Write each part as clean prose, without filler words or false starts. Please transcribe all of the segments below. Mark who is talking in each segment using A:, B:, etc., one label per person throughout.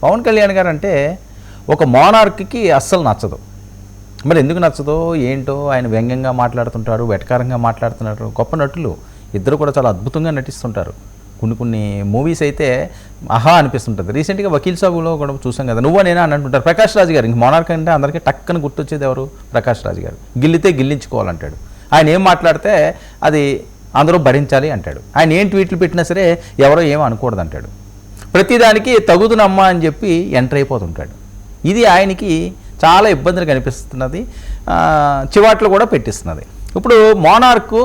A: పవన్ కళ్యాణ్ గారు అంటే ఒక మోనార్క్కి అస్సలు నచ్చదు. మరి ఎందుకు నచ్చదో ఏంటో, ఆయన వ్యంగ్యంగా మాట్లాడుతుంటారు, వెటకారంగా మాట్లాడుతున్నారు. గొప్ప నటులు ఇద్దరు కూడా చాలా అద్భుతంగా నటిస్తుంటారు. కొన్ని మూవీస్ అయితే ఆహా అనిపిస్తుంటుంది. రీసెంట్గా వకీల్ సాబులో కూడా చూసాం కదా, నువ్వు నేనా అని అంటుంటారు. ప్రకాష్ రాజ్ గారు ఇంక మోనార్క్ అంటే అందరికీ టక్కన గుర్తొచ్చేది ఎవరు? ప్రకాష్ రాజ్ గారు. గిల్లితే గిల్లించుకోవాలంటాడు. ఆయన ఏం మాట్లాడితే అది అందరూ భరించాలి అంటాడు. ఆయన ఏం ట్వీట్లు పెట్టినా సరే ఎవరో ఏమో అనకూడదు అంటాడు. ప్రతిదానికి తగుదునమ్మా అని చెప్పి ఎంటర్ అయిపోతుంటాడు. ఇది ఆయనకి చాలా ఇబ్బందులు కనిపిస్తున్నది, చివాట్లు కూడా పెట్టిస్తున్నది. ఇప్పుడు మోనార్క్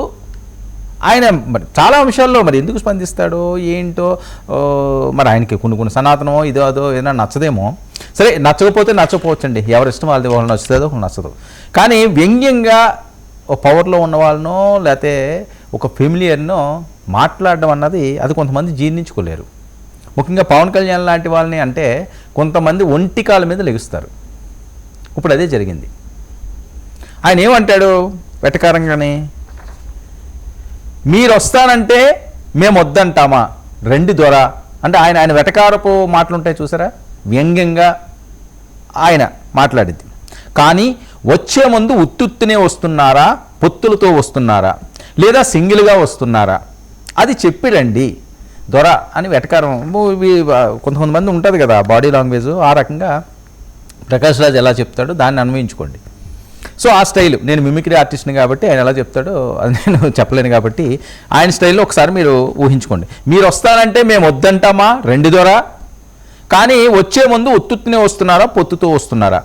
A: ఆయన మరి చాలా అంశాల్లో మరి ఎందుకు స్పందిస్తాడో ఏంటో, మరి ఆయనకి కొన్ని సనాతనమో ఇదో అదో ఏదైనా నచ్చదేమో. సరే, నచ్చకపోతే నచ్చకపోవచ్చండి, ఎవరి ఇష్టం వాళ్ళది, వాళ్ళు నచ్చుతుందో నచ్చదు. కానీ వ్యంగ్యంగా ఒక పవర్లో ఉన్న వాళ్ళనో లేకపోతే ఒక ఫెమిలియర్నో మాట్లాడడం అన్నది అది కొంతమంది జీర్ణించుకోలేరు. ముఖ్యంగా పవన్ కళ్యాణ్ లాంటి వాళ్ళని అంటే కొంతమంది ఒంటికాల మీద లెగుస్తారు. ఇప్పుడు అదే జరిగింది. ఆయన ఏమంటాడు వెటకారంగానే, మీరు వస్తానంటే మేము వద్దంటామా రండి దొర అంటే ఆయన వెటకారపు మాటలుంటాయి చూసారా, వ్యంగ్యంగా ఆయన మాట్లాడింది. కానీ వచ్చే ముందు ఉత్తుత్తునే వస్తున్నారా, పొత్తులతో వస్తున్నారా, లేదా సింగిల్గా వస్తున్నారా, అది చెప్పిరండి దొర అని వెటకారం. కొంతమంది ఉంటుంది కదా బాడీ లాంగ్వేజ్, ఆ రకంగా ప్రకాష్ రాజ్ ఎలా చెప్తాడో దాన్ని అన్వయించుకోండి. సో ఆ స్టైల్, నేను మిమిక్రీ ఆర్టిస్ట్ని కాబట్టి ఆయన ఎలా చెప్తాడో అది నేను చెప్పలేను కాబట్టి ఆయన స్టైల్లో ఒకసారి మీరు ఊహించుకోండి. మీరు వస్తారంటే మేము వద్దంటామా రండి దొర, కానీ వచ్చే ముందు ఉత్తుత్తునే వస్తున్నారా, పొత్తుతో వస్తున్నారా,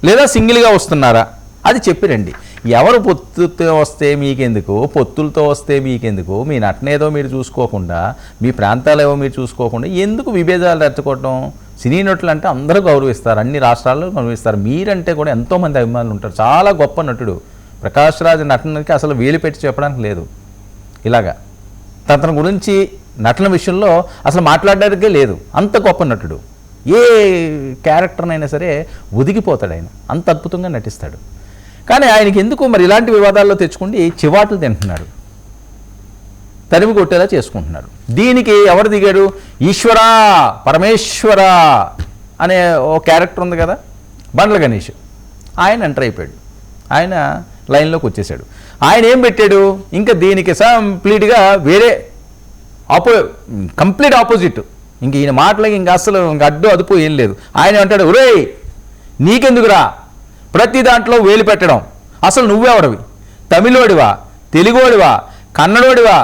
A: లేదా సింగిల్గా వస్తున్నారా, అది చెప్పిరండి. ఎవరు పొత్తుతో వస్తే మీకెందుకు, పొత్తులతో వస్తే మీకెందుకు, మీ నటనేదో మీరు చూసుకోకుండా, మీ ప్రాంతాలు ఏవో మీరు చూసుకోకుండా ఎందుకు విభేదాలు రెచ్చగొట్టడం? సినీ నటులు అంటే అందరూ గౌరవిస్తారు, అన్ని రాష్ట్రాల్లో గౌరవిస్తారు. మీరంటే కూడా ఎంతోమంది అభిమానులు ఉంటారు. చాలా గొప్ప నటుడు ప్రకాష్ రాజ్. నటనకి అసలు వేలు పెట్టి చెప్పడానికి లేదు. ఇలాగా తన గురించి నటన విషయంలో అసలు మాట్లాడడానికే లేదు. అంత గొప్ప నటుడు. ఏ క్యారెక్టర్నైనా సరే ఒదిగిపోతాడు ఆయన, అంత అద్భుతంగా నటిస్తాడు. కానీ ఆయనకి ఎందుకు మరి ఇలాంటి వివాదాల్లో తెచ్చుకుండి చివాట్లు తింటున్నాడు, తరిమి కొట్టేలా చేసుకుంటున్నాడు. దీనికి ఎవరు దిగాడు? ఈశ్వరా పరమేశ్వర అనే ఓ క్యారెక్టర్ ఉంది కదా, బండ్ల గణేష్. ఆయన ఎంటర్ అయిపోయాడు, ఆయన లైన్లోకి వచ్చేసాడు. ఆయన ఏం పెట్టాడు? ఇంకా దీనికి కంప్లీట్గా వేరే కంప్లీట్ ఆపోజిట్. ఇంక ఈయన మాటలకి ఇంకా అసలు అడ్డు అదుపు ఏం లేదు. ఆయన అంటాడు, ఒరేయ్ నీకెందుకురా ప్రతి దాంట్లో వేలు పెట్టడం, అసలు నువ్వెవడివి, తమిళోడివా, తెలుగోడివా, కన్నడోడివా,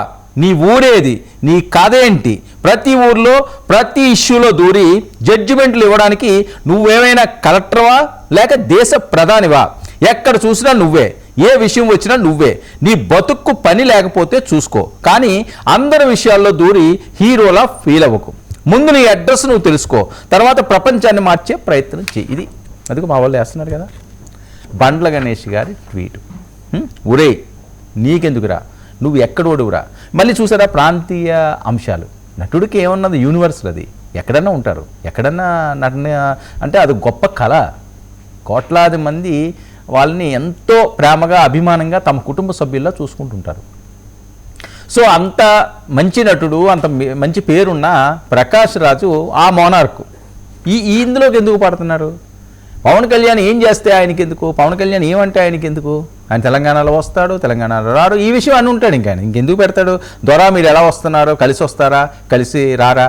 A: నీ ఊరేది, నీ కథ ఏంటి, ప్రతి ఊర్లో ప్రతి ఇష్యూలో దూరి జడ్జిమెంట్లు ఇవ్వడానికి నువ్వేమైనా కలెక్టర్వా లేక దేశ ప్రధానివా? ఎక్కడ చూసినా నువ్వే, ఏ విషయం వచ్చినా నువ్వే. నీ బతుక్కు పని లేకపోతే చూసుకో, కానీ అందరి విషయాల్లో దూరి హీరోలా ఫీల్ అవ్వకు. ముందు నీ అడ్రస్ నువ్వు తెలుసుకో, తర్వాత ప్రపంచాన్ని మార్చే ప్రయత్నం చేయి. ఇది అదిగో మా వాళ్ళు వేస్తున్నారు కదా బండ్ల గణేష్ గారి ట్వీట్. ఒరే నీకెందుకురా, నువ్వు ఎక్కడోడురా. మళ్ళీ చూసారా ప్రాంతీయ అంశాలు. నటుడికి ఏమన్నది యూనివర్సల్, అది ఎక్కడన్నా ఉంటారు, ఎక్కడన్నా నటన అంటే అది గొప్ప కళ. కోట్లాది మంది వాళ్ళని ఎంతో ప్రేమగా అభిమానంగా తమ కుటుంబ సభ్యుల్లా చూసుకుంటుంటారు. సో అంత మంచి నటుడు, అంత మంచి పేరున్న ప్రకాష్ రాజు ఆ మోనార్క్ ఇందులోకి ఎందుకు పడుతున్నారు? పవన్ కళ్యాణ్ ఏం చేస్తే ఆయనకి ఎందుకు, పవన్ కళ్యాణ్ ఏమంటే ఆయనకి ఎందుకు? ఆయన తెలంగాణలో వస్తాడు, తెలంగాణలో రాడు, ఈ విషయం అని ఉంటాడు. ఇంకా ఆయన ఇంకెందుకు పెడతాడు? దొరా మీరు ఎలా వస్తున్నారో, కలిసి వస్తారా, కలిసి రారా?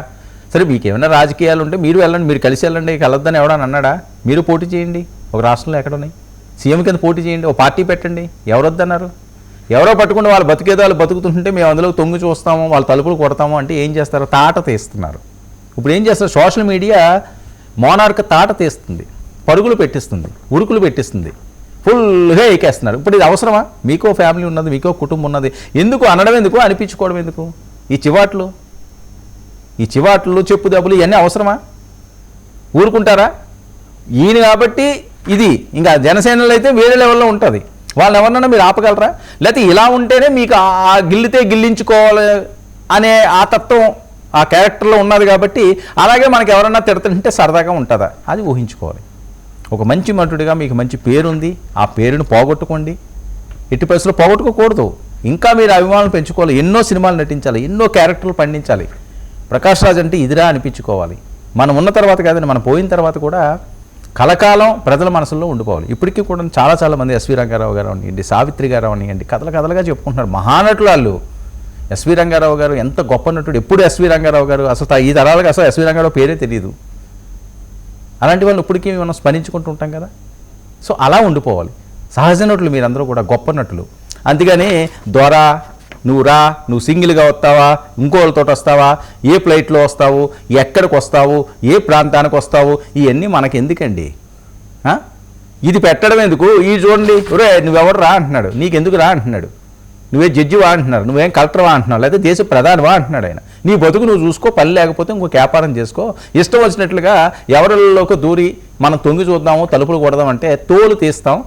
A: సరే మీకు ఏమైనా రాజకీయాలు ఉంటే మీరు వెళ్ళండి, మీరు కలిసి వెళ్ళండి, కలవద్దని ఎవడని అన్నాడా? మీరు పోటీ చేయండి, ఒక రాష్ట్రంలో ఎక్కడున్నాయి, సీఎం కింద పోటీ చేయండి, ఒక పార్టీ పెట్టండి, ఎవరొద్దన్నారు? ఎవరో పట్టుకుంటే వాళ్ళు బతికేదో వాళ్ళు బతుకుతుంటే మేము అందులో తొంగి చూస్తాము, వాళ్ళ తలుపులు కొడతాము అంటే ఏం చేస్తారు? తాట తీస్తున్నారు. ఇప్పుడు ఏం చేస్తారు? సోషల్ మీడియా మోనార్క్ తాట తీస్తుంది, పరుగులు పెట్టిస్తుంది, ఉరుకులు పెట్టిస్తుంది, ఫుల్గా ఎక్కేస్తున్నారు. ఇప్పుడు ఇది అవసరమా? మీకో ఫ్యామిలీ ఉన్నది, మీకో కుటుంబం ఉన్నది, ఎందుకు అనడం ఎందుకు, అనిపించుకోవడం ఎందుకు? ఈ చివాట్లు చెప్పు దెబ్బలు ఇవన్నీ అవసరమా? ఊరుకుంటారా? ఈయన కాబట్టి ఇది. ఇంకా జనసేనలో అయితే వేరే లెవెల్లో ఉంటుంది. వాళ్ళని ఎవరినైనా మీరు ఆపగలరా? లేకపోతే ఇలా ఉంటేనే మీకు ఆ గిల్లితే గిల్లించుకోవాలి అనే ఆ తత్వం ఆ క్యారెక్టర్లో ఉన్నది కాబట్టి అలాగే మనకి ఎవరన్నా తిడుతుంటే సరదాగా ఉంటుందా? అది ఊహించుకోవాలి. ఒక మంచి నటుడిగా మీకు మంచి పేరుంది, ఆ పేరును పోగొట్టుకోండి. ఎట్టి పరిస్థితుల్లో పోగొట్టుకోకూడదు. ఇంకా మీరు అభిమానులు పెంచుకోవాలి, ఎన్నో సినిమాలు నటించాలి, ఎన్నో క్యారెక్టర్లు పండించాలి. ప్రకాష్ రాజ్ అంటే ఇదిరా అనిపించుకోవాలి. మనం ఉన్న తర్వాత కాదండి, మనం పోయిన తర్వాత కూడా కలకాలం ప్రజల మనసుల్లో ఉండిపోవాలి. ఇప్పటికీ కూడా చాలా మంది ఎస్వి రంగారావు గారు అనివ్వండి, సావిత్రి గారు అనివ్వండి, కథలుగా చెప్పుకుంటున్నారు. మహానటులు వాళ్ళు. ఎస్వి రంగారావు గారు ఎంత గొప్ప నటుడు. ఎప్పుడు ఎస్వి రంగారావు గారు అసలు ఈ తరాలకు అసలు ఎస్వి రంగారావు పేరే తెలియదు. అలాంటి వాళ్ళు ఇప్పటికీ మనం స్మరించుకుంటూ ఉంటాం కదా. సో అలా ఉండిపోవాలి. సహజ నటులు మీరందరూ కూడా గొప్ప నటులు. అంతేగాని దొరా నువ్వు సింగిల్గా వస్తావా, ఇంకోళ్ళతో వస్తావా, ఏ ఫ్లైట్లో వస్తావు, ఎక్కడికి వస్తావు, ఏ ప్రాంతానికి వస్తావు, ఇవన్నీ మనకి ఎందుకండి? ఇది పెట్టడం ఎందుకు? ఈ చూడండి, ఒరే నువ్వెవరు రా అంటున్నాడు, నీకెందుకు రా అంటున్నాడు, నువ్వే జడ్జివా అంటున్నారు, నువ్వేం కలెక్టర్వా అంటున్నావు, లేకపోతే దేశ ప్రధానివా అంటున్నాడు ఆయన. నీ బతుకు నువ్వు చూసుకో, పని లేకపోతే ఇంకో వ్యాపారం చేసుకో. ఇష్టం వచ్చినట్లుగా ఎవరిలోకి దూరి మనం తొంగి చూద్దాము, తలుపులు కొడదామంటే తోలు తీస్తాం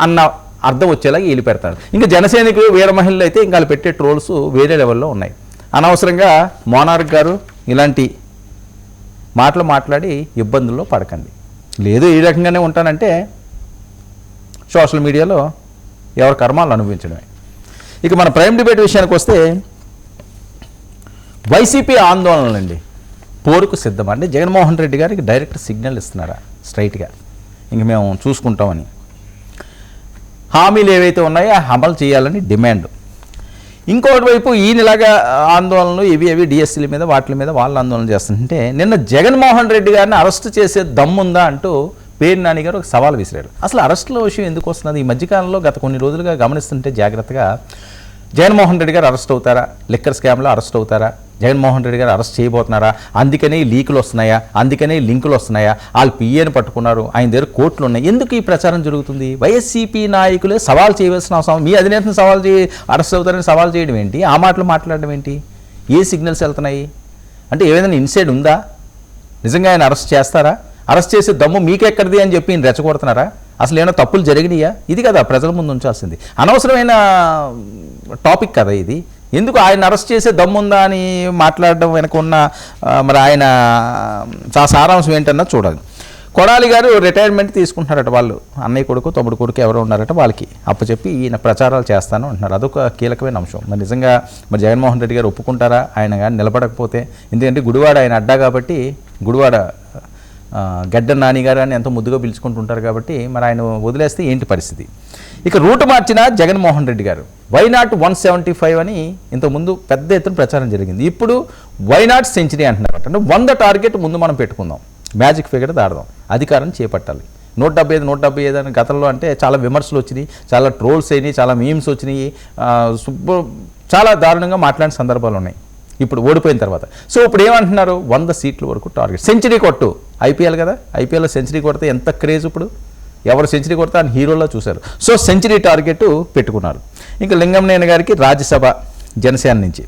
A: అన్న అర్థం వచ్చేలాగా వీళ్ళు పెడతారు. ఇంకా జనసైనికులు వీర మహిళలు అయితే ఇంకా వాళ్ళు పెట్టే ట్రోల్స్ వేరే లెవెల్లో ఉన్నాయి. అనవసరంగా మోనార్క్ గారు ఇలాంటి మాటలు మాట్లాడి ఇబ్బందుల్లో పడకండి. లేదు ఈ రకంగానే ఉంటానంటే సోషల్ మీడియాలో ఎవరి కర్మాలు అనుభవించడమే. ఇక మన ప్రైమ్ డిబేట్ విషయానికి వస్తే వైసీపీ ఆందోళనలండి. పోరుకు సిద్ధం అంటే జగన్మోహన్ రెడ్డి గారికి డైరెక్ట్ సిగ్నల్ ఇస్తున్నారా స్ట్రైట్గా, ఇంక మేము చూసుకుంటామని. హామీలు ఏవైతే ఉన్నాయో అమలు చేయాలని డిమాండ్. ఇంకోటి వైపు ఈయనలాగా ఆందోళనలు ఇవి డిఎస్సీల మీద వాటి మీద వాళ్ళు ఆందోళన చేస్తుంటే, నిన్న జగన్మోహన్ రెడ్డి గారిని అరెస్ట్ చేసే దమ్ముందా అంటూ పేరు నాని గారు ఒక సవాల్ విసిరారు. అసలు అరెస్టుల విషయం ఎందుకు వస్తున్నది? ఈ మధ్యకాలంలో గత కొన్ని రోజులుగా గమనిస్తుంటే జాగ్రత్తగా జగన్మోహన్ రెడ్డి గారు అరెస్ట్ అవుతారా, లిక్కర్ స్కామ్లో అరెస్ట్ అవుతారా, జగన్మోహన్ రెడ్డి గారు అరెస్ట్ చేయబోతున్నారా, అందుకనే లీకులు వస్తున్నాయా, అందుకనే లింకులు వస్తున్నాయా, వాళ్ళు పిఏని పట్టుకున్నారు, ఆయన దగ్గర కోర్టులు ఉన్నాయి, ఎందుకు ఈ ప్రచారం జరుగుతుంది? వైఎస్సీపీ నాయకులే సవాల్ చేయవలసిన అవసరం, మీ అధినేతను అరెస్ట్ అవుతారని సవాల్ చేయడం ఏంటి, ఆ మాటలు మాట్లాడడం ఏంటి? ఏ సిగ్నల్స్ వెళ్తున్నాయి అంటే ఏదైనా ఇన్సైడ్ ఉందా? నిజంగా ఆయన అరెస్ట్ చేస్తారా? అరెస్ట్ చేసే దమ్ము మీకెక్కడిది అని చెప్పి ఈయన రెచ్చగొడుతున్నారా? అసలు ఏమైనా తప్పులు జరిగినాయా? ఇది కదా ప్రజల ముందు ఉంచాల్సింది. అనవసరమైన టాపిక్ కదా ఇది. ఎందుకు ఆయన అరెస్ట్ చేసే దమ్ముందా అని మాట్లాడడం వెనక ఉన్న మరి ఆయన సారాంశం ఏంటన్నా చూడాలి. కొడాలి గారు రిటైర్మెంట్ తీసుకుంటున్నారట. వాళ్ళు అన్నయ్య కొడుకు తమ్ముడు కొడుకు ఎవరో ఉన్నారట, వాళ్ళకి అప్పచెప్పి ఈయన ప్రచారాలు చేస్తాను అంటున్నారు. అదొక కీలకమైన అంశం. మరి నిజంగా మరి జగన్మోహన్ రెడ్డి గారు ఒప్పుకుంటారా ఆయన కానీ నిలబడకపోతే? ఎందుకంటే గుడివాడ ఆయన అడ్డా కాబట్టి, గుడివాడ గడ్డ నాని గారు అని ఎంతో ముద్దుగా పిలుచుకుంటుంటారు కాబట్టి మరి ఆయన వదిలేస్తే ఏంటి పరిస్థితి? ఇక రూట్ మార్చిన జగన్మోహన్ రెడ్డి గారు వైనాట్ 175 అని ఇంతకుముందు పెద్ద ఎత్తున ప్రచారం జరిగింది. ఇప్పుడు వైనాట్ సెంచరీ అంటున్నారు. అంటే 100 టార్గెట్ ముందు మనం పెట్టుకుందాం, మ్యాజిక్ ఫిగర్ దాడదాం, అధికారం చేపట్టాలి. 175 అని గతంలో అంటే చాలా విమర్శలు వచ్చినాయి, చాలా ట్రోల్స్ అయినాయి, చాలా మీమ్స్ వచ్చినాయి, చాలా దారుణంగా మాట్లాడిన సందర్భాలు ఉన్నాయి ఇప్పుడు ఓడిపోయిన తర్వాత. సో ఇప్పుడు ఏమంటున్నారు? 100 సీట్ల వరకు టార్గెట్. సెంచరీ కొట్టు, ఐపీఎల్ కదా, ఐపీఎల్లో సెంచరీ కొడితే ఎంత క్రేజ్ ఇప్పుడు, ఎవరు సెంచరీ కొడితే అని హీరోల్లో చూశారు. సో సెంచరీ టార్గెట్ పెట్టుకున్నారు. ఇంకా లింగంనేని గారికి రాజ్యసభ జనసేన నుంచి